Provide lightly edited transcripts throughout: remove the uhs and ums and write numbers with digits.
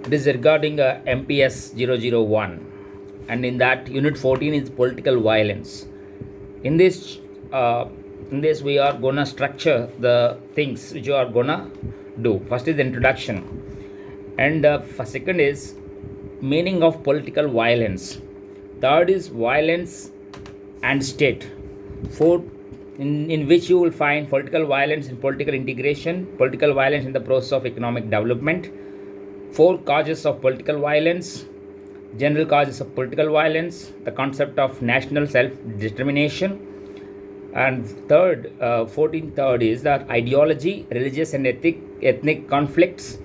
It is regarding MPS 001, and in that unit 14 is political violence. In this, uh, in this we are gonna structure the things which you are gonna do. First is the introduction, and second is meaning of political violence. Third is violence and state. Fourth, in which you will find political violence in political integration, political violence in the process of economic development, four causes of political violence, general causes of political violence, the concept of national self determination, and third, 14th third is that ideology, religious and ethnic conflicts,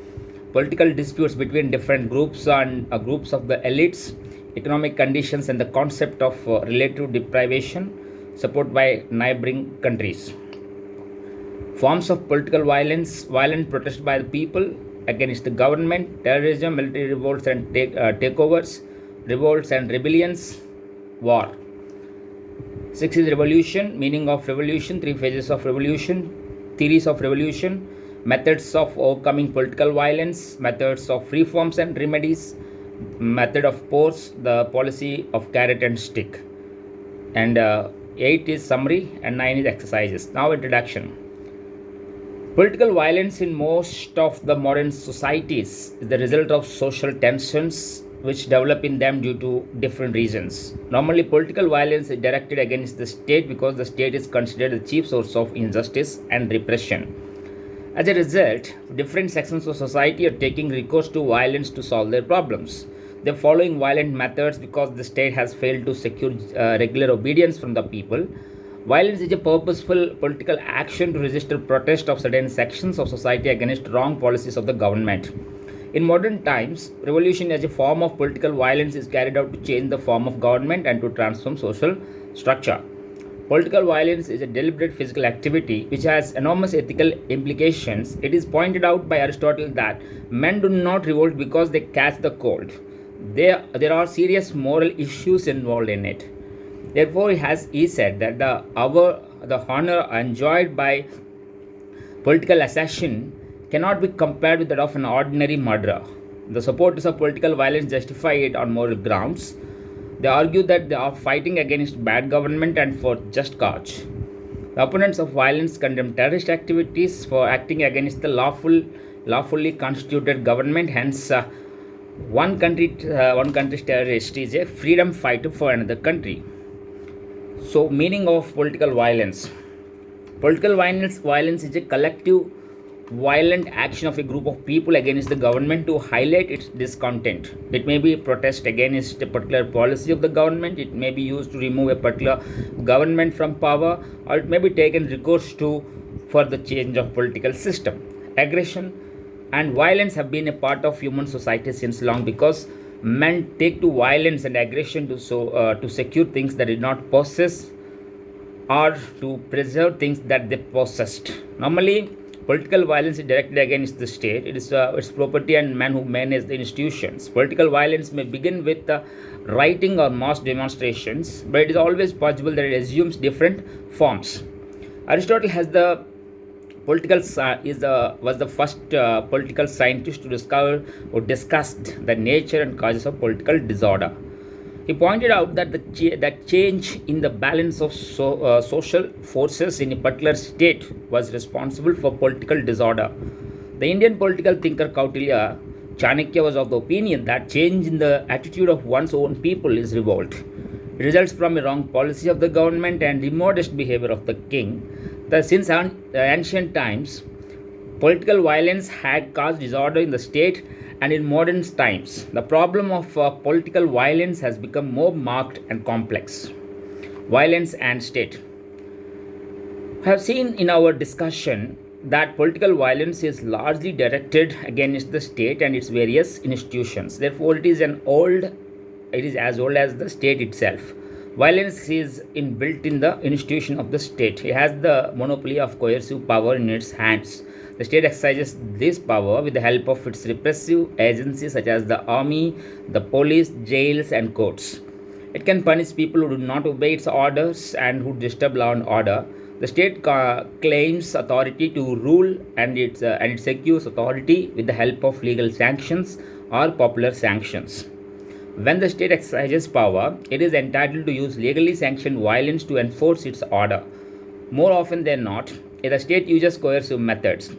political disputes between different groups and groups of the elites, economic conditions, and the concept of relative deprivation, supported by neighboring countries. Forms of political violence: violent protest by the people against the government, terrorism, military revolts and takeovers, revolts and rebellions, war. Six is revolution, meaning of revolution, three phases of revolution, theories of revolution, methods of overcoming political violence, methods of reforms and remedies, method of force, the policy of carrot and stick. And 8 is summary and 9 is exercises. Now introduction. Political violence in most of the modern societies is the result of social tensions which develop in them due to different reasons. Normally, political violence is directed against the state because the state is considered the chief source of injustice and repression. As a result, different sections of society are taking recourse to violence to solve their problems. They're following violent methods because the state has failed to secure regular obedience from the people. Violence is a purposeful political action to resist the protest of certain sections of society against wrong policies of the government. In modern times, revolution as a form of political violence is carried out to change the form of government and to transform social structure. Political violence is a deliberate physical activity which has enormous ethical implications. It is pointed out by Aristotle that men do not revolt because they catch the cold. There are serious moral issues involved in it. Therefore, he said that the honor enjoyed by political assassin cannot be compared with that of an ordinary murderer. The supporters of political violence justify it on moral grounds. They argue that they are fighting against bad government and for just cause. The opponents of violence condemn terrorist activities for acting against the lawfully constituted government. Hence, one country's terrorist is a freedom fighter for another country. So, meaning of political violence. Political violence is a collective violent action of a group of people against the government to highlight its discontent. It may be a protest against a particular policy of the government, it may be used to remove a particular government from power, or it may be taken recourse to for the change of political system. Aggression and violence have been a part of human society since long because men take to violence and aggression to secure things that did not possess or to preserve things that they possessed. Normally, political violence is directed against the state. It is its property and men who manage the institutions. Political violence may begin with rioting or mass demonstrations, but it is always possible that it assumes different forms. Aristotle has the was the first political scientist to discover or discussed the nature and causes of political disorder. He pointed out that that change in the balance of social forces in a particular state was responsible for political disorder. The Indian political thinker Kautilya Chanakya was of the opinion that change in the attitude of one's own people is revolt. It results from a wrong policy of the government and immodest behavior of the king. Since ancient times, political violence had caused disorder in the state, and in modern times, the problem of political violence has become more marked and complex. Violence and state. We have seen in our discussion that political violence is largely directed against the state and its various institutions. Therefore, it is as old as the state itself. Violence is inbuilt in the institution of the state. It has the monopoly of coercive power in its hands. The state exercises this power with the help of its repressive agencies such as the army, the police, jails, and courts. It can punish people who do not obey its orders and who disturb law and order. The state claims authority to rule, and it secures authority with the help of legal sanctions or popular sanctions. When the state exercises power, it is entitled to use legally sanctioned violence to enforce its order. More often than not, the state uses coercive methods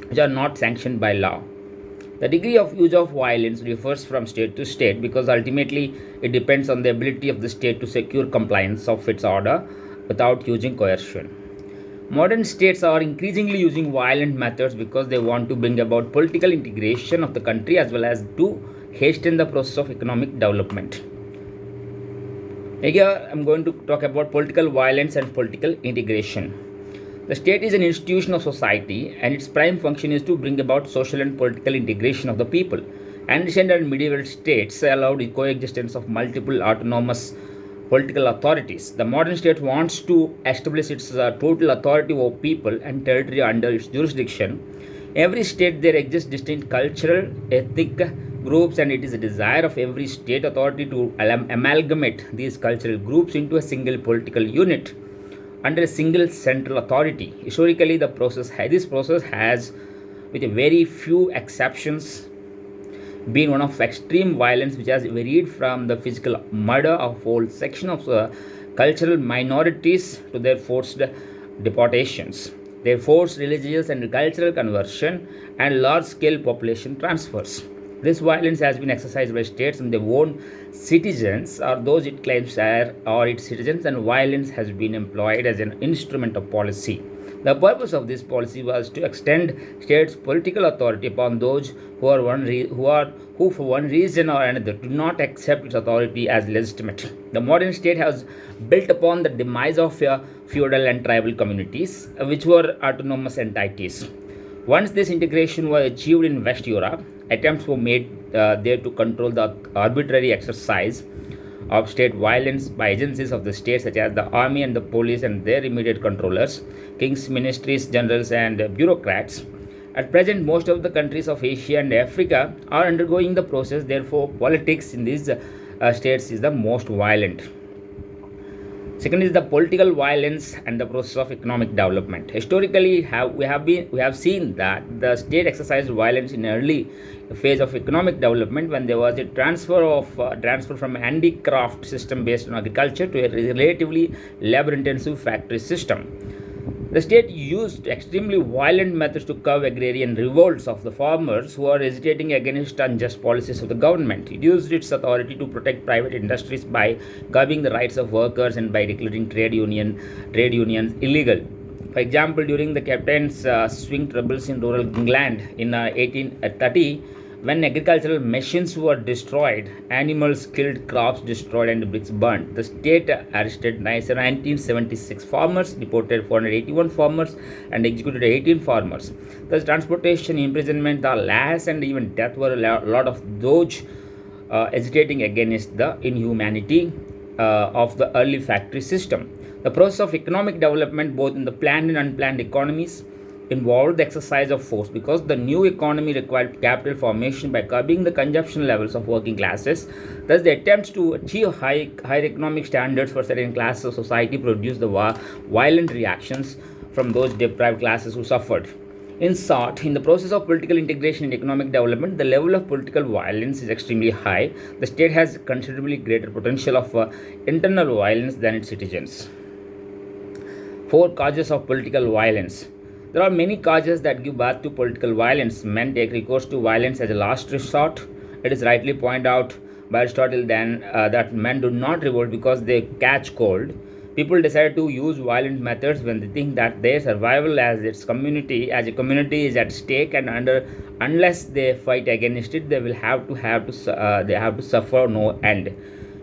which are not sanctioned by law. The degree of use of violence differs from state to state because ultimately it depends on the ability of the state to secure compliance of its order without using coercion. Modern states are increasingly using violent methods because they want to bring about political integration of the country as well as to hasten the process of economic development. Here I am going to talk about political violence and political integration. The state is an institution of society and its prime function is to bring about social and political integration of the people. Ancient and medieval states allowed the coexistence of multiple autonomous political authorities. The modern state wants to establish its total authority over people and territory under its jurisdiction. Every state there exists distinct cultural, ethnic groups, and it is a desire of every state authority to amalgamate these cultural groups into a single political unit under a single central authority. Historically, this process has, with a very few exceptions, been one of extreme violence which has varied from the physical murder of whole section of cultural minorities to their forced deportations, their forced religious and cultural conversion, and large-scale population transfers. This violence has been exercised by states on their own citizens or those it claims are its citizens, and violence has been employed as an instrument of policy. The purpose of this policy was to extend states' political authority upon those who for one reason or another do not accept its authority as legitimate. The modern state has built upon the demise of feudal and tribal communities, which were autonomous entities. Once this integration was achieved in West Europe, attempts were made there to control the arbitrary exercise of state violence by agencies of the state such as the army and the police and their immediate controllers, kings, ministries, generals, and bureaucrats. At present, most of the countries of Asia and Africa are undergoing the process. Therefore, politics in these states is the most violent. Second is the political violence and the process of economic development. Historically, we have seen that the state exercised violence in early phase of economic development when there was a transfer from an handicraft system based on agriculture to a relatively labor-intensive factory system. The state used extremely violent methods to curb agrarian revolts of the farmers who are hesitating against unjust policies of the government. It used its authority to protect private industries by curbing the rights of workers and by declaring trade unions illegal. For example, during the Captain's Swing troubles in rural England in 1830, when agricultural machines were destroyed, animals killed, crops destroyed, and bricks burnt, the state arrested 1976 farmers, deported 481 farmers, and executed 18 farmers. Thus, transportation, imprisonment, the lash, and even death were a lot of those hesitating against the inhumanity of the early factory system. The process of economic development, both in the planned and unplanned economies, involved the exercise of force because the new economy required capital formation by curbing the consumption levels of working classes. Thus, the attempts to achieve higher economic standards for certain classes of society produced the violent reactions from those deprived classes who suffered. In short, in the process of political integration and economic development, the level of political violence is extremely high. The state has considerably greater potential of internal violence than its citizens. 4 causes of political violence. There are many causes that give birth to political violence. Men take recourse to violence as a last resort. It is rightly pointed out by Aristotle that men do not revolt because they catch cold. People decide to use violent methods when they think that their survival as a community is at stake, and unless they fight against it, they have to suffer no end.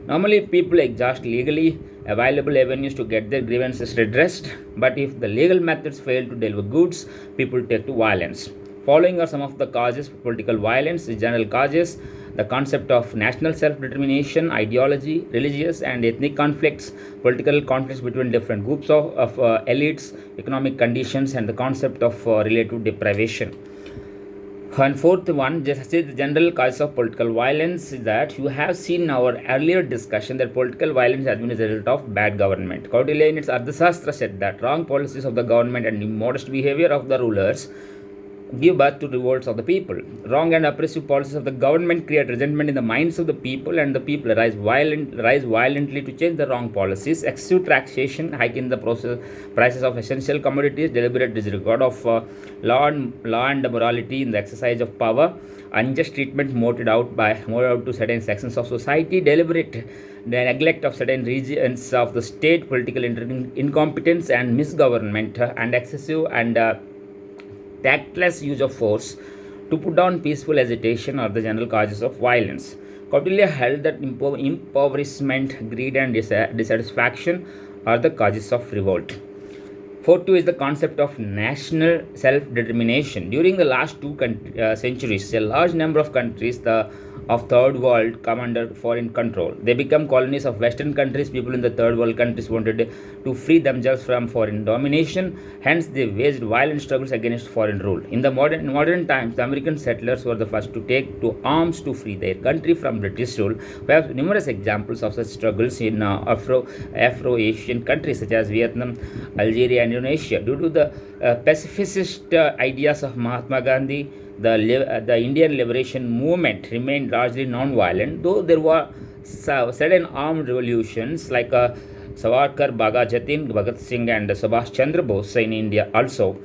Normally, people exhaust legally available avenues to get their grievances redressed, but if the legal methods fail to deliver goods, people take to violence. Following are some of the causes for political violence. The general causes: the concept of national self-determination, ideology, religious and ethnic conflicts, political conflicts between different groups of elites, economic conditions, and the concept of relative deprivation. And fourth one, just say the general cause of political violence is that you have seen in our earlier discussion that political violence has been a result of bad government. Kautilya in its Arthashastra said that wrong policies of the government and immodest behavior of the rulers give birth to revolts of the people. Wrong and oppressive policies of the government create resentment in the minds of the people, and the people rise violently to change the wrong policies. Excessive taxation, hike in the prices of essential commodities, deliberate disregard of law and morality in the exercise of power, unjust treatment meted out to certain sections of society, deliberate the neglect of certain regions of the state, political incompetence and misgovernment, and excessive and tactless use of force to put down peaceful agitation are the general causes of violence. Kautilya held that impoverishment, greed, and dissatisfaction are the causes of revolt. 4.2 is the concept of national self-determination. During the last two centuries, a large number of countries of third world come under foreign control. They become colonies of Western countries. People in the third world countries wanted to free themselves from foreign domination. Hence, they waged violent struggles against foreign rule. In the modern times, the American settlers were the first to take to arms to free their country from British rule. We have numerous examples of such struggles in Afro-Asian countries such as Vietnam, Algeria, and Indonesia. Due to the pacifist ideas of Mahatma Gandhi, the Indian liberation movement remained largely non-violent, though there were certain armed revolutions like Savarkar, Bhagat Jatin, Bhagat Singh, and Subhash Chandra Bose in India also.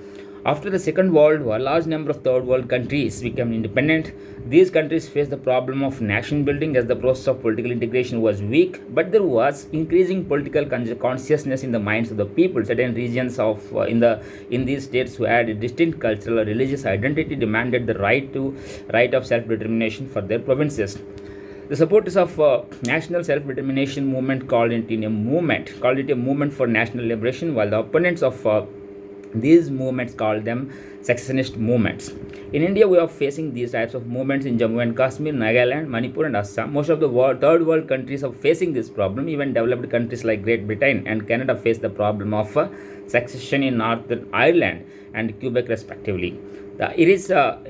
After the Second World War, a large number of third world countries became independent. These countries faced the problem of nation building as the process of political integration was weak, but there was increasing political consciousness in the minds of the people. Certain regions in these states who had a distinct cultural or religious identity demanded the right of self-determination for their provinces. The supporters of national self-determination movement called it a movement for national liberation, while the opponents of these movements called them secessionist movements. In India, we are facing these types of movements in Jammu and Kashmir, Nagaland, Manipur, and Assam. Most of the third world countries are facing this problem. Even developed countries like Great Britain and Canada face the problem of secession in Northern Ireland and Quebec, respectively. The Irish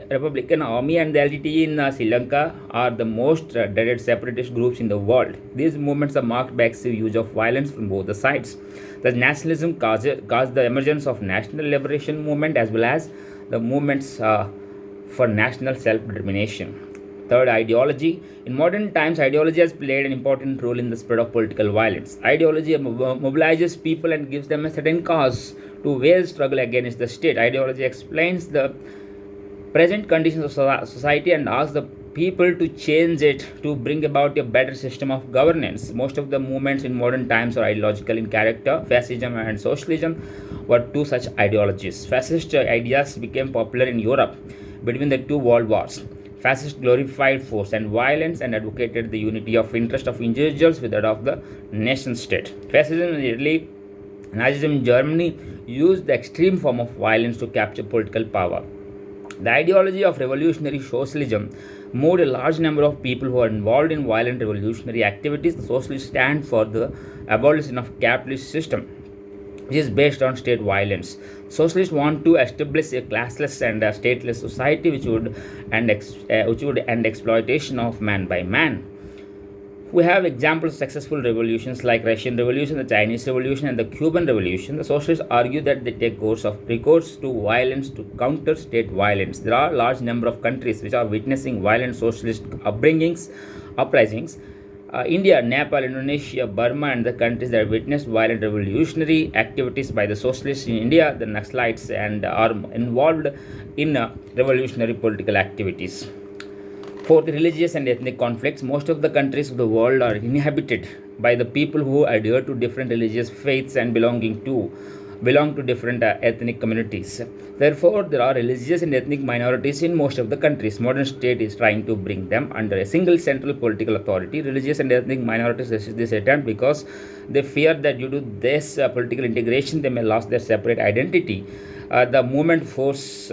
Republican Army and the LTTE in Sri Lanka are the most dreaded separatist groups in the world. These movements are marked by excessive use of violence from both the sides. The nationalism caused the emergence of national liberation movement as well as the movements for national self-determination. Third, ideology. In modern times, ideology has played an important role in the spread of political violence. Ideology mobilizes people and gives them a certain cause to wage struggle against the state. Ideology explains the present conditions of society and asks the people to change it to bring about a better system of governance. Most of the movements in modern times are ideological in character. Fascism and socialism were two such ideologies. Fascist ideas became popular in Europe between the two world wars. Fascists glorified force and violence and advocated the unity of interest of individuals with that of the nation state. Fascism in Italy, Nazism in Germany used the extreme form of violence to capture political power. The ideology of revolutionary socialism moved a large number of people who are involved in violent revolutionary activities. The socialists stand for the abolition of capitalist system, which is based on state violence. Socialists want to establish a classless and a stateless society which would end exploitation of man by man. We have examples of successful revolutions like Russian Revolution, the Chinese Revolution, and the Cuban Revolution. The socialists argue that they take recourse to violence to counter state violence. There are a large number of countries which are witnessing violent socialist uprisings. India, Nepal, Indonesia, Burma, and the countries that witnessed violent revolutionary activities by the socialists in India, the Naxalites, and are involved in revolutionary political activities. Fourth, religious and ethnic conflicts. Most of the countries of the world are inhabited by the people who adhere to different religious faiths and belong to different ethnic communities. Therefore, there are religious and ethnic minorities in most of the countries. Modern state is trying to bring them under a single central political authority. Religious and ethnic minorities resist this attempt because they fear that due to this political integration, they may lose their separate identity. The movement force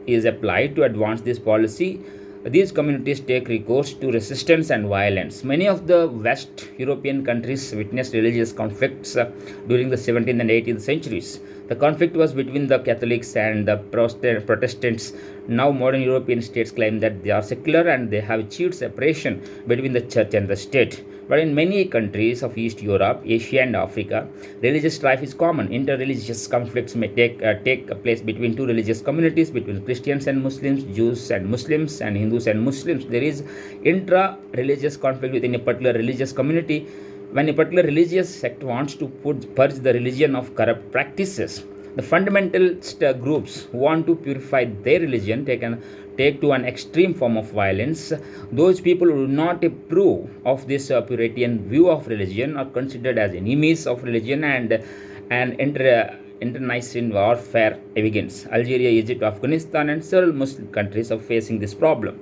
is applied to advance this policy. These communities take recourse to resistance and violence. Many of the West European countries witnessed religious conflicts during the 17th and 18th centuries. The conflict was between the Catholics and the Protestants. Now, modern European states claim that they are secular and they have achieved separation between the church and the state. But in many countries of East Europe, Asia, and Africa, religious strife is common. Interreligious conflicts may take place between two religious communities, between Christians and Muslims, Jews and Muslims, and Hindus and Muslims. There is intra-religious conflict within a particular religious community when a particular religious sect wants to purge the religion of corrupt practices. The fundamentalist groups who want to purify their religion take to an extreme form of violence. Those people who do not approve of this Puritan view of religion are considered as enemies of religion and internecine warfare begins. Algeria, Egypt, Afghanistan, and several Muslim countries are facing this problem.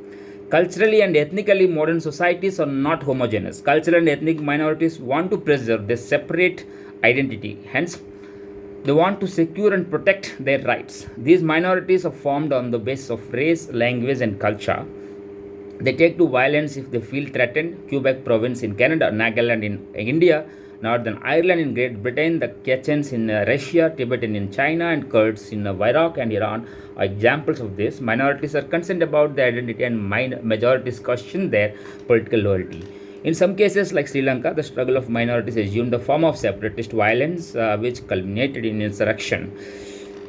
Culturally and ethnically, modern societies are not homogeneous. Cultural and ethnic minorities want to preserve their separate identity. Hence, they want to secure and protect their rights. These minorities are formed on the basis of race, language, and culture. They take to violence if they feel threatened. Quebec province in Canada, Nagaland in India, Northern Ireland in Great Britain, the Chechens in Russia, Tibetan in China, and Kurds in Iraq and Iran are examples of this. Minorities are concerned about their identity and majorities question their political loyalty. In some cases, like Sri Lanka, the struggle of minorities assumed the form of separatist violence, which culminated in insurrection.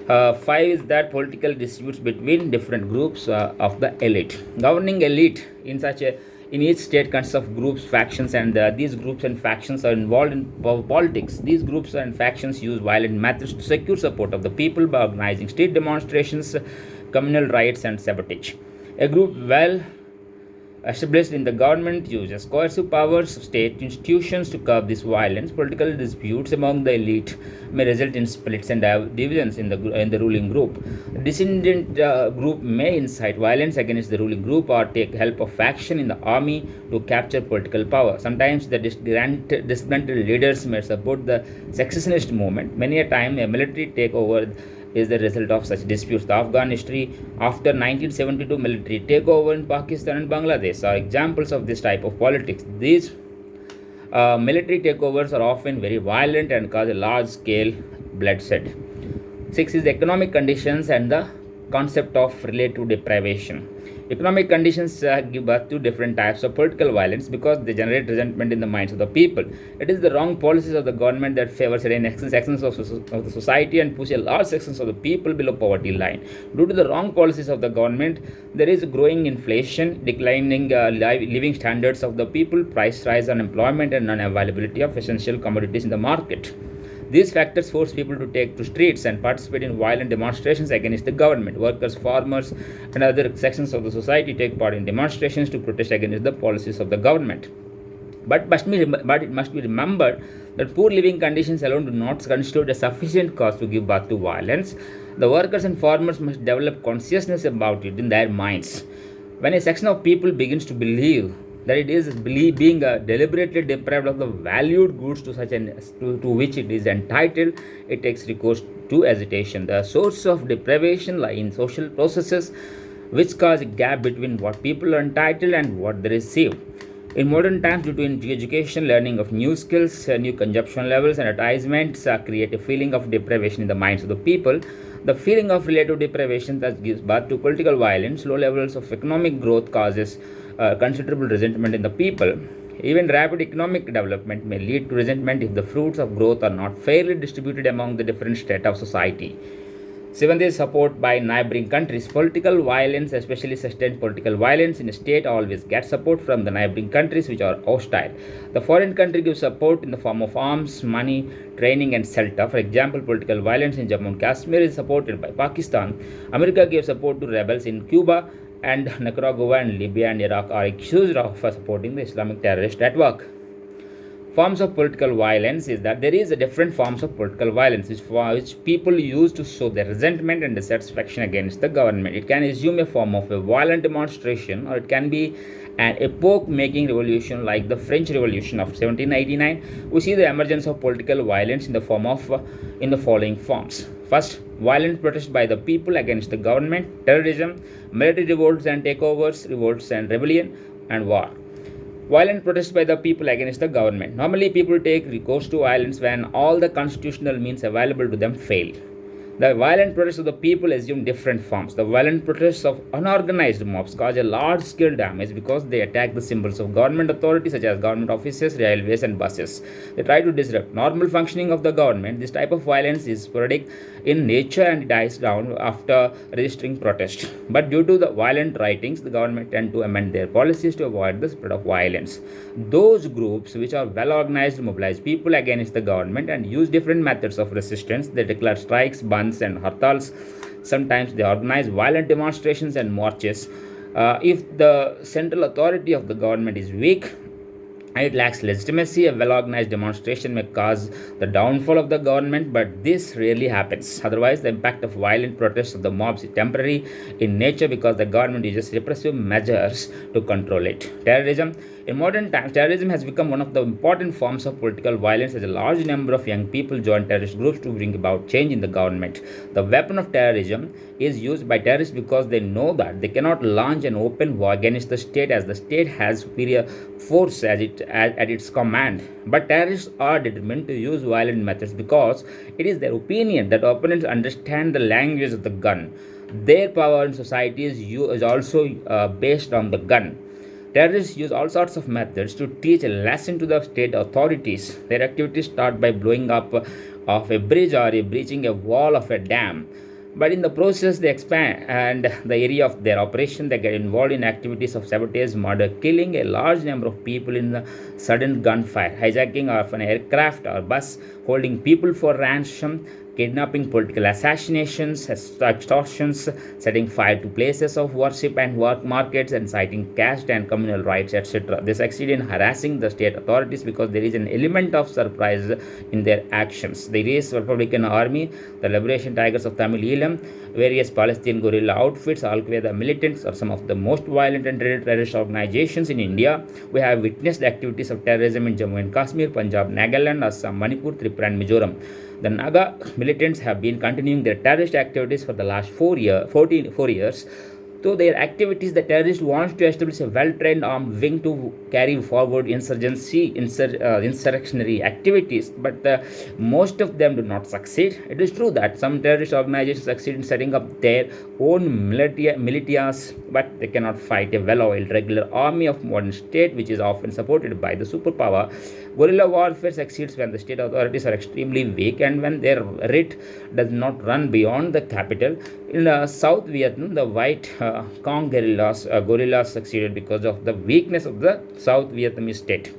Five is that political disputes between different groups of the elite. Governing elite in each state consists of groups, factions, and these groups and factions are involved in politics. These groups and factions use violent methods to secure support of the people by organizing street demonstrations, communal riots, and sabotage. A group well established in the government uses coercive powers of state institutions to curb this violence. Political disputes among the elite may result in splits and divisions in the ruling group. The dissident group may incite violence against the ruling group or take help of faction in the army to capture political power. Sometimes the disgruntled leaders may support the secessionist movement. Many a time, a military takeover is the result of such disputes. The Afghan history after 1972 military takeover in Pakistan and Bangladesh are examples of this type of politics. These military takeovers are often very violent and cause a large scale bloodshed. 6 is the economic conditions and the concept of relative deprivation. Economic conditions give birth to different types of political violence because they generate resentment in the minds of the people. It is the wrong policies of the government that favor certain sections of the society and push a large sections of the people below poverty line. Due to the wrong policies of the government, there is growing inflation, declining living standards of the people, price rise, unemployment, and non-availability of essential commodities in the market. These factors force people to take to streets and participate in violent demonstrations against the government. Workers, farmers, and other sections of the society take part in demonstrations to protest against the policies of the government. But it must be remembered that poor living conditions alone do not constitute a sufficient cause to give birth to violence. The workers and farmers must develop consciousness about it in their minds. When a section of people begins to believe that it is being deliberately deprived of the valued goods to which it is entitled, it takes recourse to agitation. The source of deprivation lie in social processes which cause a gap between what people are entitled and what they receive. In modern times, due to education, learning of new skills, new consumption levels, and advertisements create a feeling of deprivation in the minds of the people. The feeling of relative deprivation thus gives birth to political violence. Low levels of economic growth causes considerable resentment in the people. Even rapid economic development may lead to resentment if the fruits of growth are not fairly distributed among the different strata of society. 7th is support by neighboring countries. Political violence, especially sustained political violence in a state, always gets support from the neighboring countries which are hostile. The foreign country gives support in the form of arms, money, training, and shelter. For example, political violence in Jammu and Kashmir is supported by Pakistan. America gives support to rebels in Cuba, and Nicaragua and Libya and Iraq are accused of supporting the Islamic terrorist network. Forms of political violence is that there is a different forms of political violence which people use to show their resentment and dissatisfaction against the government. It can assume a form of a violent demonstration, or it can be an epoch-making revolution like the French Revolution of 1789. We see the emergence of political violence in the following forms. First, violent protest by the people against the government, terrorism, military revolts and takeovers, revolts and rebellion, and war. Violent protest by the people against the government. Normally, people take recourse to violence when all the constitutional means available to them fail. The violent protests of the people assume different forms. The violent protests of unorganized mobs cause a large scale damage because they attack the symbols of government authority, such as government offices, railways, and buses. They try to disrupt normal functioning of the government. This type of violence is sporadic in nature and dies down after registering protest. But due to the violent writings, the government tend to amend their policies to avoid the spread of violence. Those groups which are well organized mobilize people against the government and use different methods of resistance. They declare strikes, bands, and hartals. Sometimes they organize violent demonstrations and marches. If the central authority of the government is weak, it lacks legitimacy. A well organized demonstration may cause the downfall of the government, but this rarely happens. Otherwise, the impact of violent protests of the mobs is temporary in nature because the government uses repressive measures to control it. Terrorism. In modern times, terrorism has become one of the important forms of political violence as a large number of young people join terrorist groups to bring about change in the government. The weapon of terrorism is used by terrorists because they know that they cannot launch an open war against the state as the state has superior force at its command. But terrorists are determined to use violent methods because it is their opinion that opponents understand the language of the gun. Their power in society is also based on the gun. Terrorists use all sorts of methods to teach a lesson to the state authorities. Their activities start by blowing up of a bridge or breaching a wall of a dam. But in the process, they expand and the area of their operation. They get involved in activities of sabotage, murder, killing a large number of people in the sudden gunfire, hijacking of an aircraft or bus, holding people for ransom, kidnapping, political assassinations, extortions, setting fire to places of worship and work markets, and citing caste and communal rights, etc. They succeed in harassing the state authorities because there is an element of surprise in their actions. The Irish Republican Army, the Liberation Tigers of Tamil Eelam, various Palestinian guerrilla outfits, Al Qaeda militants are some of the most violent and terrorist organizations in India. We have witnessed the activities of terrorism in Jammu and Kashmir, Punjab, Nagaland, Assam, Manipur, Tripura, and Mizoram. The Naga militants have been continuing their terrorist activities for the last 4 years. Through their activities, the terrorists want to establish a well-trained armed wing to carry forward insurrectionary activities, but most of them do not succeed. It is true that some terrorist organizations succeed in setting up their own militias, but they cannot fight a well-oiled regular army of modern state, which is often supported by the superpower. Guerrilla warfare succeeds when the state authorities are extremely weak and when their writ does not run beyond the capital. In South Vietnam, the White Cong guerrillas succeeded because of the weakness of the South Vietnamese state.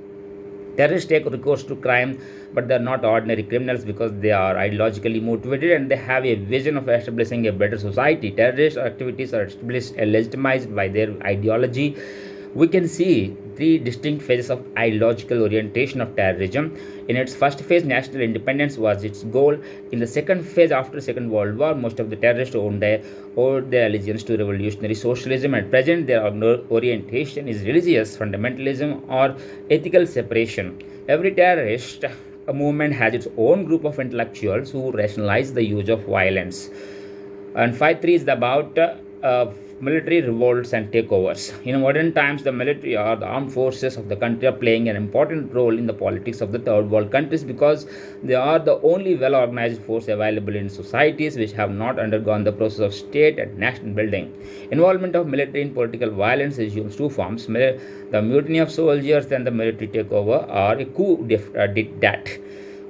Terrorists take recourse to crime, but they are not ordinary criminals because they are ideologically motivated and they have a vision of establishing a better society. Terrorist activities are established and legitimized by their ideology. We can see three distinct phases of ideological orientation of terrorism. In its first phase, national independence was its goal. In the second phase, after the Second World War, most of the terrorists owed their allegiance to revolutionary socialism. At present, their orientation is religious fundamentalism or ethical separation. Every terrorist movement has its own group of intellectuals who rationalize the use of violence. And 5.3 is about military revolts and takeovers. In modern times, the military or the armed forces of the country are playing an important role in the politics of the third world countries because they are the only well organized force available in societies which have not undergone the process of state and nation building. Involvement of military in political violence assumes two forms: the mutiny of soldiers and the military takeover, or a coup d'etat.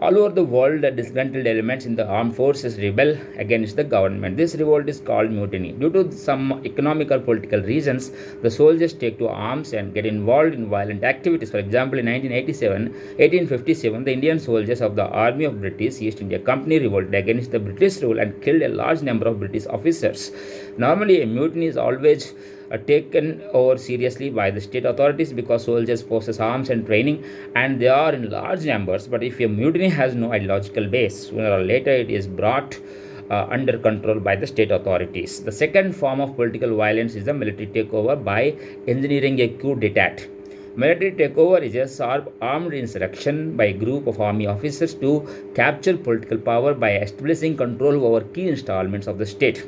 All over the world, the disgruntled elements in the armed forces rebel against the government. This revolt is called mutiny. Due to some economic or political reasons, the soldiers take to arms and get involved in violent activities. For example, in 1857, the Indian soldiers of the Army of British East India Company revolted against the British rule and killed a large number of British officers. Normally, a mutiny is always taken over seriously by the state authorities because soldiers possess arms and training and they are in large numbers. But if a mutiny has no ideological base, sooner or later it is brought under control by the state authorities. The second form of political violence is the military takeover by engineering a coup d'etat. Military takeover is a sharp armed insurrection by a group of army officers to capture political power by establishing control over key installments of the state.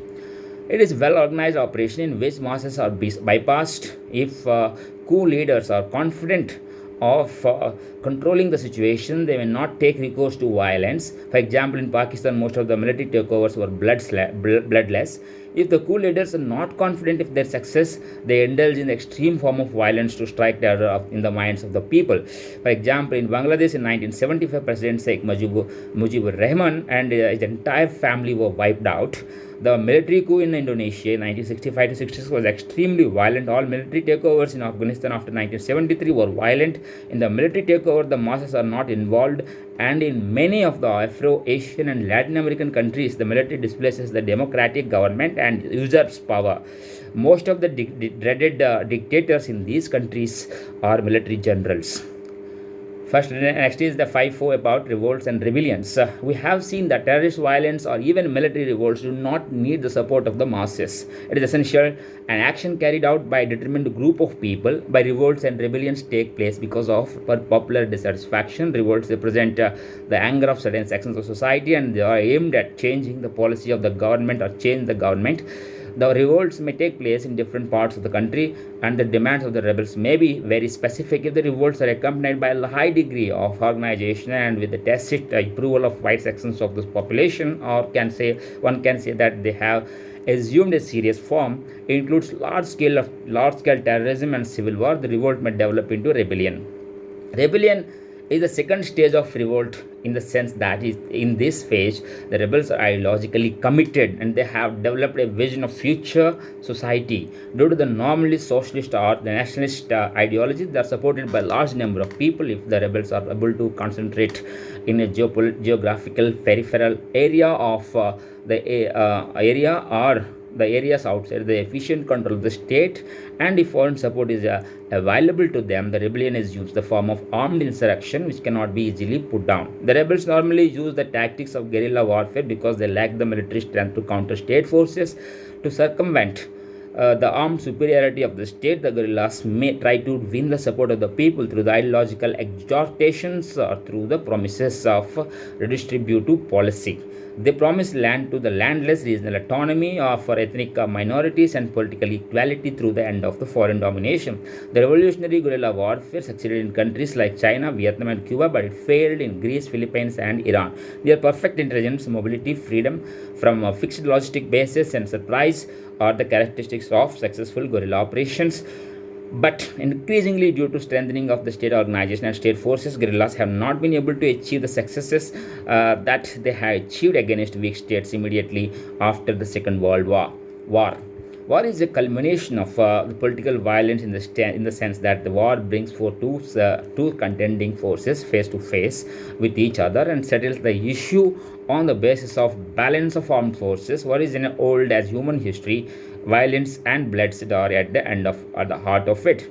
It is a well-organized operation in which masses are bypassed. If coup leaders are confident of controlling the situation. They may not take recourse to violence. For example, in Pakistan, most of the military takeovers were bloodless. If the coup leaders are not confident of their success, they indulge in the extreme form of violence to strike terror in the minds of the people. For example, in Bangladesh in 1975, President Sheikh Mujibur Rahman and his entire family were wiped out. The military coup in Indonesia in 1965 to 66 was extremely violent. All military takeovers in Afghanistan after 1973 were violent. In the military takeover, the masses are not involved, and in many of the Afro-Asian and Latin American countries, the military displaces the democratic government and usurps power. Most of the dreaded dictators in these countries are military generals. Next is the 5-4 about revolts and rebellions. We have seen that terrorist violence or even military revolts do not need the support of the masses. It is essential an action carried out by a determined group of people. By revolts and rebellions take place because of popular dissatisfaction. Revolts represent the anger of certain sections of society, and they are aimed at changing the policy of the government or change the government. The revolts may take place in different parts of the country, and the demands of the rebels may be very specific. If the revolts are accompanied by a high degree of organization and with the tacit approval of wide sections of the population, or one can say that they have assumed a serious form, it includes large scale terrorism and civil war, the revolt may develop into rebellion. Rebellion is the second stage of revolt, in the sense that in this phase the rebels are ideologically committed and they have developed a vision of future society. Due to the normally socialist or the nationalist ideology, they are supported by a large number of people. If the rebels are able to concentrate in a geographical peripheral area of the area or the areas outside the efficient control of the state, and if foreign support is available to them, the rebellion assumes the form of armed insurrection which cannot be easily put down. The rebels normally use the tactics of guerrilla warfare because they lack the military strength to counter state forces. To circumvent the armed superiority of the state, the guerrillas may try to win the support of the people through the ideological exhortations or through the promises of redistributive policy. They promise land to the landless, regional autonomy for ethnic minorities, and political equality through the end of the foreign domination. The revolutionary guerrilla warfare succeeded in countries like China, Vietnam, and Cuba, but it failed in Greece, Philippines, and Iran. Their perfect intelligence, mobility, freedom from fixed logistic bases, and surprise are the characteristics of successful guerrilla operations. But increasingly, due to strengthening of the state organization and state forces, guerrillas have not been able to achieve the successes that they had achieved against weak states immediately after the Second World War. War is a culmination of the political violence in the sense that the war brings forth two contending forces face to face with each other and settles the issue on the basis of balance of armed forces. War is an old as human history. Violence and bloodshed are at the heart of it.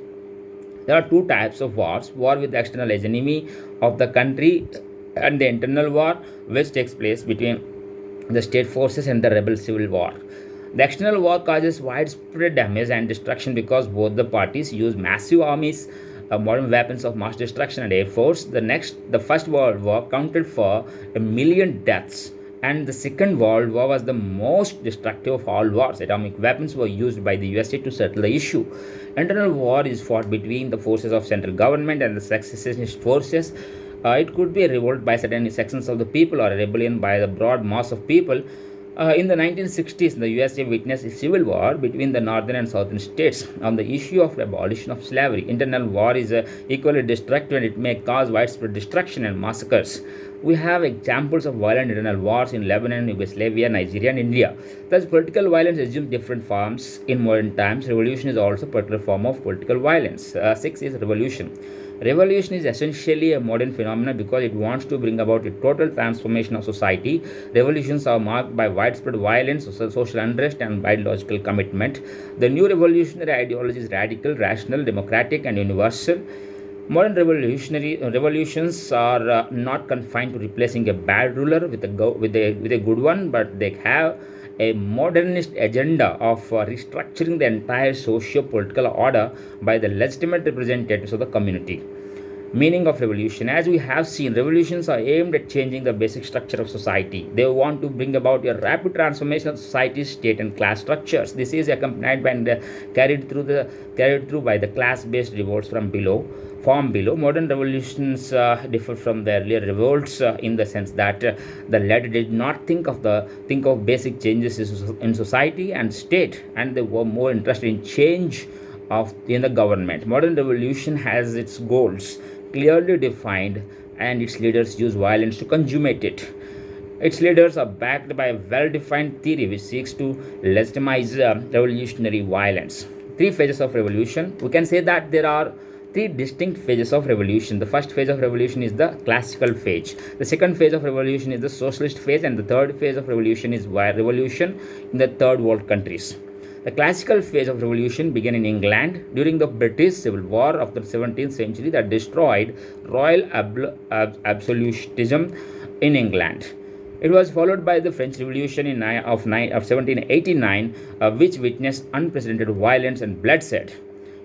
There are two types of wars: war with the external enemy of the country, and the internal war, which takes place between the state forces and the rebel civil war. The external war causes widespread damage and destruction because both the parties use massive armies, modern weapons of mass destruction, and air force. The First World War counted for 1 million deaths, and the Second World War was the most destructive of all wars. Atomic weapons were used by the USA to settle the issue. Internal war is fought between the forces of central government and the secessionist forces. It could be a revolt by certain sections of the people or a rebellion by the broad mass of people. In the 1960s, the USA witnessed a civil war between the northern and southern states on the issue of abolition of slavery. Internal war is equally destructive, and it may cause widespread destruction and massacres. We have examples of violent internal wars in Lebanon, Yugoslavia, Nigeria, and India. Thus, political violence assumes different forms in modern times. Revolution is also a particular form of political violence. 6 is revolution. Revolution is essentially a modern phenomenon because it wants to bring about a total transformation of society. Revolutions are marked by widespread violence, social unrest, and ideological commitment. The new revolutionary ideology is radical, rational, democratic, and universal. Modern revolutions are not confined to replacing a bad ruler with a good one, but they have a modernist agenda of restructuring the entire socio-political order by the legitimate representatives of the community. Meaning of revolution. As we have seen, revolutions are aimed at changing the basic structure of society. They want to bring about a rapid transformation of society, state, and class structures. This is accompanied by and carried through by the class-based revolts from below. Form below. Modern revolutions differ from the earlier revolts in the sense that the latter did not think of basic changes in society and state, and they were more interested in change in the government. Modern revolution has its goals clearly defined, and its leaders use violence to consummate it. Its leaders are backed by a well defined theory which seeks to legitimize revolutionary violence. Three phases of revolution. We can say that there are three distinct phases of revolution. The first phase of revolution is the classical phase. The second phase of revolution is the socialist phase, and the third phase of revolution is revolution in the third world countries. The classical phase of revolution began in England during the British Civil War of the 17th century that destroyed royal absolutism in England. It was followed by the French Revolution of 1789, which witnessed unprecedented violence and bloodshed.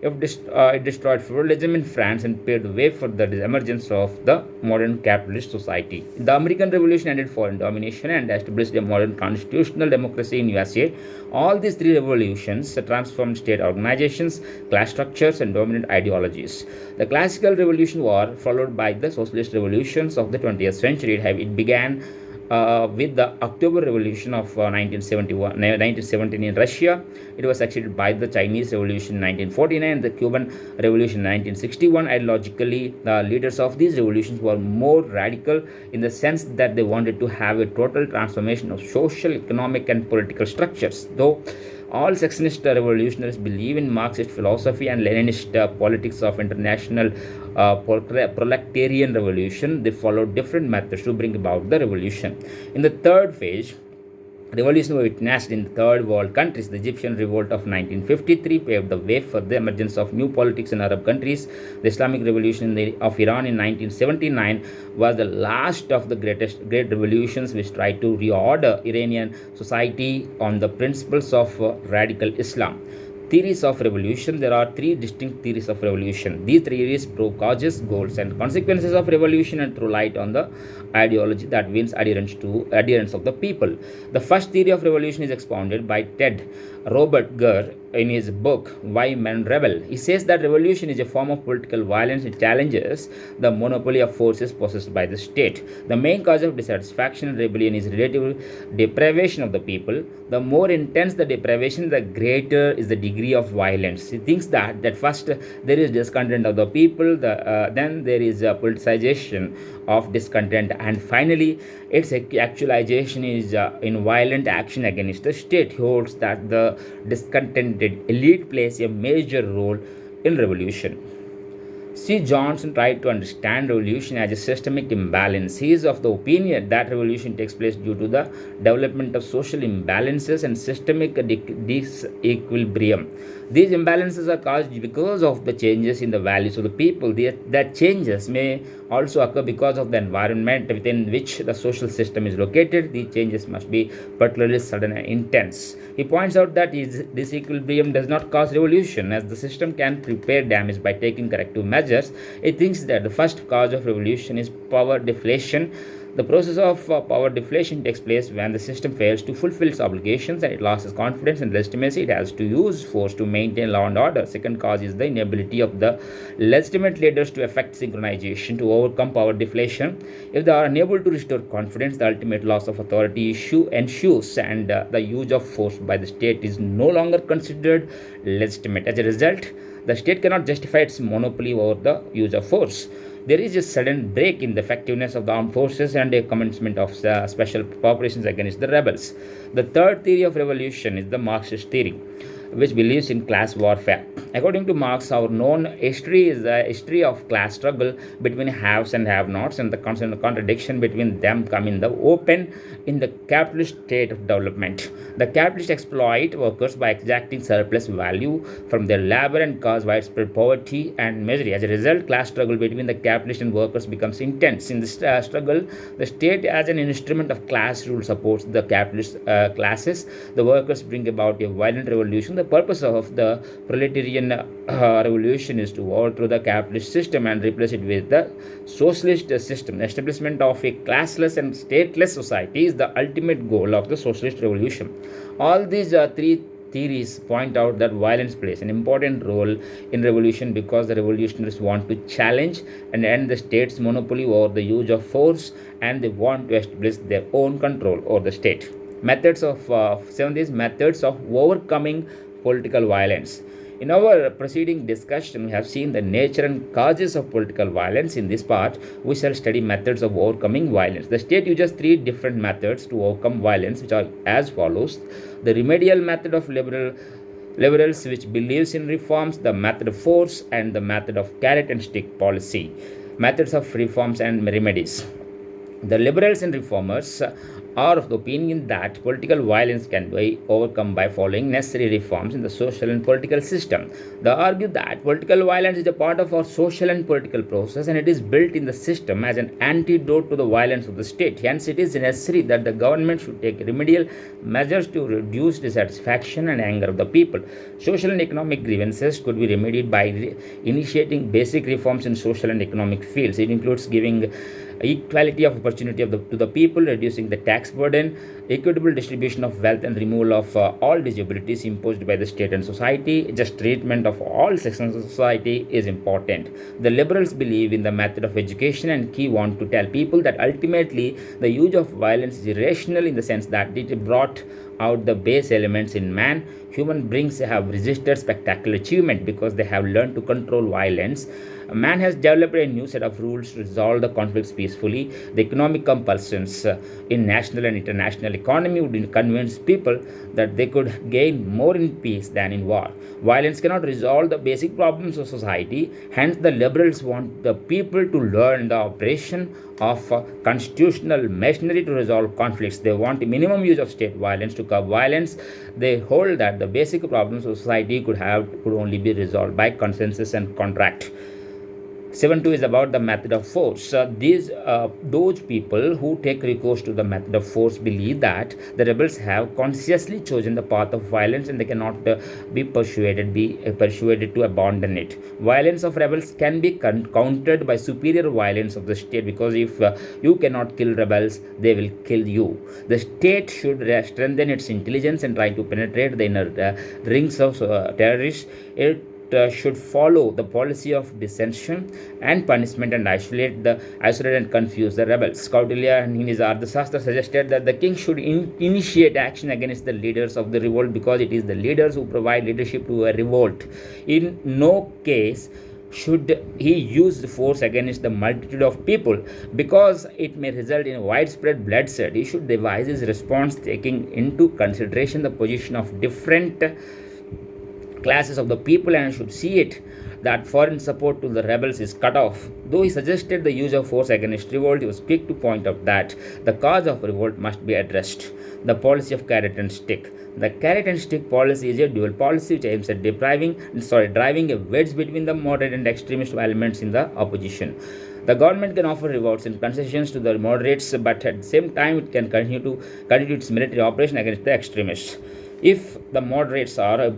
It destroyed feudalism in France and paved the way for the emergence of the modern capitalist society. The American Revolution ended foreign domination and established a modern constitutional democracy in USA. All these three revolutions transformed state organizations, class structures, and dominant ideologies. The classical revolution was followed by the socialist revolutions of the 20th century. It began with the October Revolution of 1917 in Russia. It was succeeded by the Chinese Revolution in 1949 and the Cuban Revolution in 1961. Ideologically, the leaders of these revolutions were more radical in the sense that they wanted to have a total transformation of social, economic, and political structures. Though all secessionist revolutionaries believe in Marxist philosophy and Leninist politics of international proletarian revolution, they followed different methods to bring about the revolution. In the third phase, revolution was witnessed in third world countries. The Egyptian revolt of 1953 paved the way for the emergence of new politics in Arab countries. The Islamic Revolution of Iran in 1979 was the last of the great revolutions which tried to reorder Iranian society on the principles of radical Islam. Theories of revolution. There are three distinct theories of revolution. These theories prove causes, goals, and consequences of revolution and throw light on the ideology that wins adherence of the people. The first theory of revolution is expounded by Ted Robert Gurr in his book Why Men Rebel. He says that revolution is a form of political violence. It challenges the monopoly of forces possessed by the state. The main cause of dissatisfaction and rebellion is relative deprivation of the people. The more intense the deprivation, the greater is the degree of violence. He thinks that first there is discontent of the people, then there is a politicization of discontent, and finally its actualization is in violent action against the state. He holds that the discontented elite plays a major role in revolution. C. Johnson tried to understand revolution as a systemic imbalance. He is of the opinion that revolution takes place due to the development of social imbalances and systemic disequilibrium. These imbalances are caused because of the changes in the values of the people. That changes may also occur because of the environment within which the social system is located. These changes must be particularly sudden and intense. He points out that disequilibrium does not cause revolution, as the system can repair damage by taking corrective measures. He thinks that the first cause of revolution is power deflation. The process of power deflation takes place when the system fails to fulfill its obligations and it loses confidence and legitimacy. It has to use force to maintain law and order. Second cause is the inability of the legitimate leaders to effect synchronization to overcome power deflation. If they are unable to restore confidence, the ultimate loss of authority ensues, and the use of force by the state is no longer considered legitimate. As a result, the state cannot justify its monopoly over the use of force. There is a sudden break in the effectiveness of the armed forces and a commencement of special operations against the rebels. The third theory of revolution is the Marxist theory, which believes in class warfare. According to Marx, our known history is a history of class struggle between haves and have-nots, and the constant contradiction between them come in the open in the capitalist state of development. The capitalists exploit workers by exacting surplus value from their labor and cause widespread poverty and misery. As a result, class struggle between the capitalists and workers becomes intense. In this struggle, the state as an instrument of class rule supports the capitalist classes. The workers bring about a violent revolution. The the purpose of the proletarian revolution is to overthrow the capitalist system and replace it with the socialist system. The establishment of a classless and stateless society is the ultimate goal of the socialist revolution. All these three theories point out that violence plays an important role in revolution because the revolutionaries want to challenge and end the state's monopoly over the use of force, and they want to establish their own control over the state. Methods of seven these methods of overcoming political violence. In our preceding discussion, we have seen the nature and causes of political violence. In this part, we shall study methods of overcoming violence. The state uses three different methods to overcome violence, which are as follows: the remedial method of liberals, which believes in reforms; the method of force; and the method of carrot and stick policy. Methods of reforms and remedies. The liberals and reformers are of the opinion that political violence can be overcome by following necessary reforms in the social and political system. They argue that political violence is a part of our social and political process, and it is built in the system as an antidote to the violence of the state. Hence, it is necessary that the government should take remedial measures to reduce dissatisfaction and anger of the people. Social and economic grievances could be remedied by initiating basic reforms in social and economic fields. It includes giving equality of opportunity to the people, reducing the tax burden, equitable distribution of wealth, and removal of all disabilities imposed by the state and society. Just treatment of all sections of society is important. The liberals believe in the method of education and key want to tell people that ultimately the use of violence is irrational in the sense that it brought out the base elements in man. Human beings have resisted spectacular achievement because they have learned to control violence. Man has developed a new set of rules to resolve the conflicts peacefully. The economic compulsions in national and international economy would convince people that they could gain more in peace than in war. Violence cannot resolve the basic problems of society. Hence, the liberals want the people to learn the operation of constitutional machinery to resolve conflicts. They want a minimum use of state violence to curb violence. They hold that the basic problems of society could only be resolved by consensus and contract. 7.2 is about the method of force. Those people who take recourse to the method of force believe that the rebels have consciously chosen the path of violence and they cannot be persuaded to abandon it. Violence of rebels can be countered by superior violence of the state, because if you cannot kill rebels, they will kill you. The state should strengthen its intelligence and try to penetrate the inner rings of terrorists. It should follow the policy of dissension and punishment and isolate and confuse the rebels. Kautilya in his Arthashastra suggested that the king should initiate action against the leaders of the revolt, because it is the leaders who provide leadership to a revolt. In no case should he use force against the multitude of people, because it may result in widespread bloodshed. He should devise his response taking into consideration the position of different classes of the people, and should see it that foreign support to the rebels is cut off. Though he suggested the use of force against revolt, he was quick to point out that the cause of revolt must be addressed. The policy of carrot and stick. The carrot and stick policy is a dual policy which aims at driving a wedge between the moderate and extremist elements in the opposition. The government can offer rewards and concessions to the moderates, but at the same time it can continue its military operation against the extremists. If the moderates are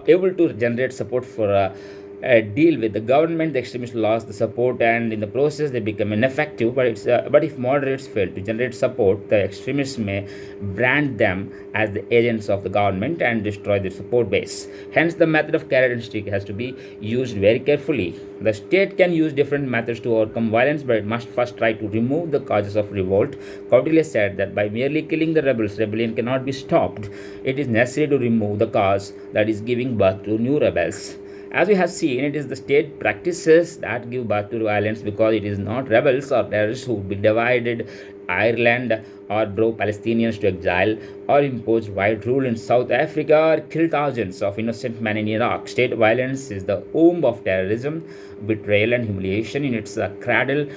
able to generate support for a deal with the government, the extremists lost the support, and in the process they become ineffective. But if moderates fail to generate support, the extremists may brand them as the agents of the government and destroy their support base. Hence, the method of carrot and stick has to be used very carefully. The state can use different methods to overcome violence, but it must first try to remove the causes of revolt. Kautilya said that by merely killing the rebels, rebellion cannot be stopped. It is necessary to remove the cause that is giving birth to new rebels. As we have seen, it is the state practices that give birth to violence, because it is not rebels or terrorists who divided Ireland or drove Palestinians to exile or imposed white rule in South Africa or killed thousands of innocent men in Iraq. State violence is the womb of terrorism, betrayal and humiliation in its cradle,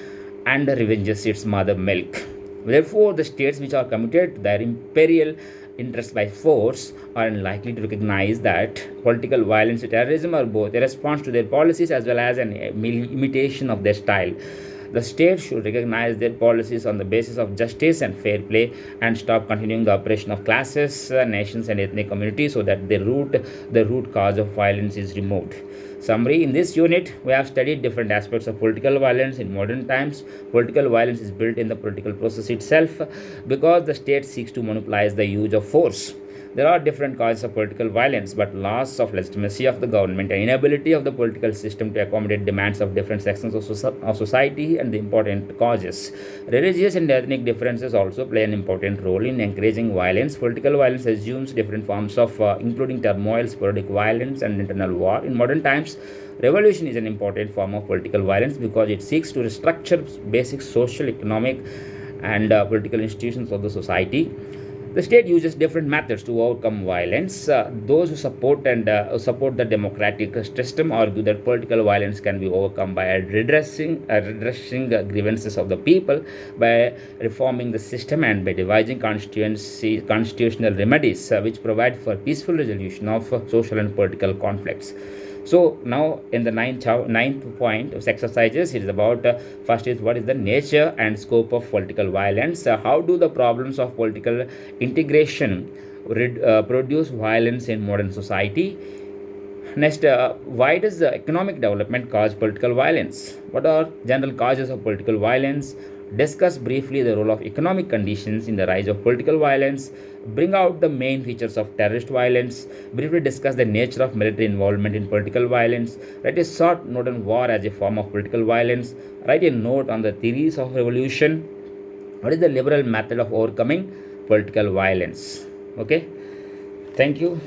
and revenges its mother milk. Therefore, the states which are committed to their imperial interests by force are unlikely to recognize that political violence and terrorism are both a response to their policies as well as an imitation of their style. The state should recognize their policies on the basis of justice and fair play and stop continuing the oppression of classes, nations, and ethnic communities so that the root cause of violence is removed. Summary: in this unit, we have studied different aspects of political violence in modern times. Political violence is built in the political process itself because the state seeks to monopolize the use of force. There are different causes of political violence, but loss of legitimacy of the government and inability of the political system to accommodate demands of different sections of society and the important causes. Religious and ethnic differences also play an important role in encouraging violence. Political violence assumes different forms of, including turmoil, sporadic violence, and internal war. In modern times, revolution is an important form of political violence because it seeks to restructure basic social, economic, and political institutions of the society. The state uses different methods to overcome violence. Those who support the democratic system argue that political violence can be overcome by redressing grievances of the people, by reforming the system, and by devising constitutional remedies which provide for peaceful resolution of social and political conflicts. So now in the ninth point of exercises, it is about first is what is the nature and scope of political violence. How do the problems of political integration produce violence in modern society? Next, why does the economic development cause political violence? What are general causes of political violence? Discuss briefly the role of economic conditions in the rise of political violence. Bring out the main features of terrorist violence. Briefly discuss the nature of military involvement in political violence. Write a short note on war as a form of political violence. Write a note on the theories of revolution. What is the liberal method of overcoming political violence? Okay, thank you.